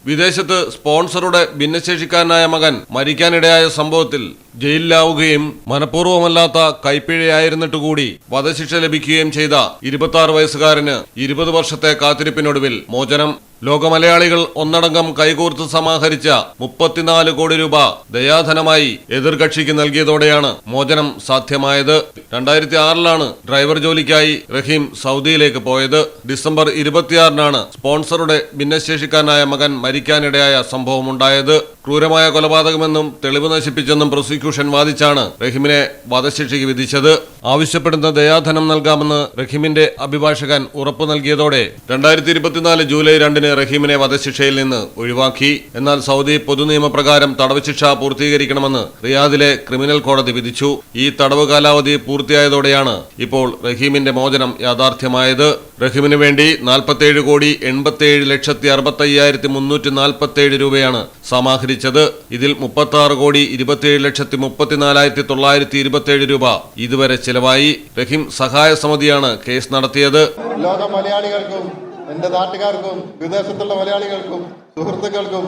വിദേശത്ത് സ്പോൺസറുടെ ഭിന്നശേഷിക്കാരനായ മകൻ മരിക്കാനിടയായ സംഭവത്തിൽ ജയിലിലാവുകയും മനഃപൂർവ്വമല്ലാത്ത കൈപ്പിഴയായിരുന്നിട്ടുകൂടി വധശിക്ഷ ലഭിക്കുകയും ചെയ്ത 26 വയസ്സുകാരന് 20 വർഷത്തെ കാത്തിരിപ്പിനൊടുവിൽ മോചനം. ലോകമലയാളികൾ ഒന്നടങ്കം കൈകോർത്ത് സമാഹരിച്ച 34 കോടി രൂപ ദയാധനമായി എതിർകക്ഷിക്ക് നൽകിയതോടെയാണ് മോചനം സാധ്യമായത്. 2006 ഡ്രൈവർ ജോലിക്കായി റഹീം സൗദിയിലേക്ക് പോയത്. ഡിസംബർ 26 സ്പോൺസറുടെ ഭിന്നശേഷിക്കാരനായ മകൻ മരിക്കാനിടയായ സംഭവമുണ്ടായത്. ക്രൂരമായ കൊലപാതകമെന്നും തെളിവ് നശിപ്പിച്ചെന്നും പ്രോസിക്യൂഷൻ വാദിച്ചാണ് റഹീമിനെ വധശിക്ഷയ്ക്ക് വിധിച്ചത്. ആവശ്യപ്പെടുന്ന ദയാധനം നൽകാമെന്ന് റഹീമിന്റെ അഭിഭാഷകൻ ഉറപ്പു നൽകിയതോടെ 2024 ജൂലൈ 2 റഹീമിനെ വധശിക്ഷയിൽ നിന്ന് ഒഴിവാക്കി. എന്നാൽ സൗദി പൊതുനിയമപ്രകാരം തടവ് ശിക്ഷ പൂർത്തീകരിക്കണമെന്ന് റിയാദിലെ ക്രിമിനൽ കോടതി വിധിച്ചു. ഈ തടവ് കാലാവധി പൂർത്തിയായതോടെയാണ് ഇപ്പോൾ റഹീമിന്റെ മോചനം യാഥാർത്ഥ്യമായത്. റഹീമിന് വേണ്ടി 47,87,65,347 രൂപയാണ് സമാഹരിച്ചത്. ഇതിൽ 36,27,34,927 രൂപ ഇതുവരെ ചിലവായി. റഹീം സഹായ സമിതിയാണ് കേസ് നടത്തിയത്. ലോക മലയാളികൾക്കും എന്റെ നാട്ടുകാർക്കും വിദേശത്തുള്ള മലയാളികൾക്കും സുഹൃത്തുക്കൾക്കും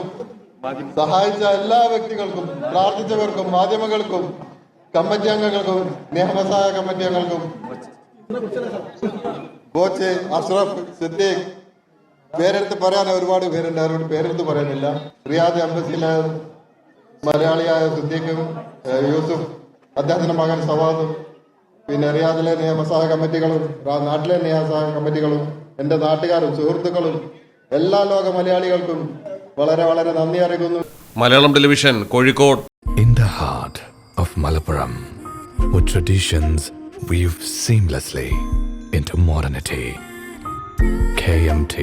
സഹായിച്ച എല്ലാ വ്യക്തികൾക്കും പ്രാർത്ഥിച്ചവർക്കും മാധ്യമങ്ങൾക്കും കമ്മിറ്റി അംഗങ്ങൾക്കും നിയമസഹായ കമ്മിറ്റി അംഗങ്ങൾക്കും കോച്ച് അഷ്റഫ് സിദ്ദീഖ് പേരെടുത്ത് പറയാൻ ഒരുപാട് പേരുണ്ട്, അവരോട് പേരെടുത്ത് പറയാനില്ല. റിയാദ് എംബസിയിലെ മലയാളിയായ സിദ്ദീഖും യൂസുഫ്, അദ്ദേഹത്തിന്റെ മകൻ സവാദും, പിന്നെ റിയാദിലെ നിയമസഹായ കമ്മിറ്റികളും നാട്ടിലെ നിയമസഹായ കമ്മിറ്റികളും എന്റെ നാട്ടുകാരും സുഹൃത്തുക്കളും എല്ലാ ലോക മലയാളികൾക്കും വളരെ വളരെ നന്ദി അറിയിക്കുന്നു. Malayalam television, Kozhikode. In the heart of Malappuram, with traditions weave seamlessly into modernity, KMT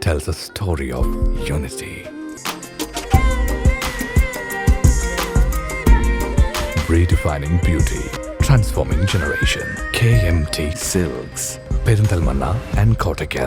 tells a story of unity. Redefining beauty, transforming generation. KMT Silks, Perinthalmanna and Kottakkal.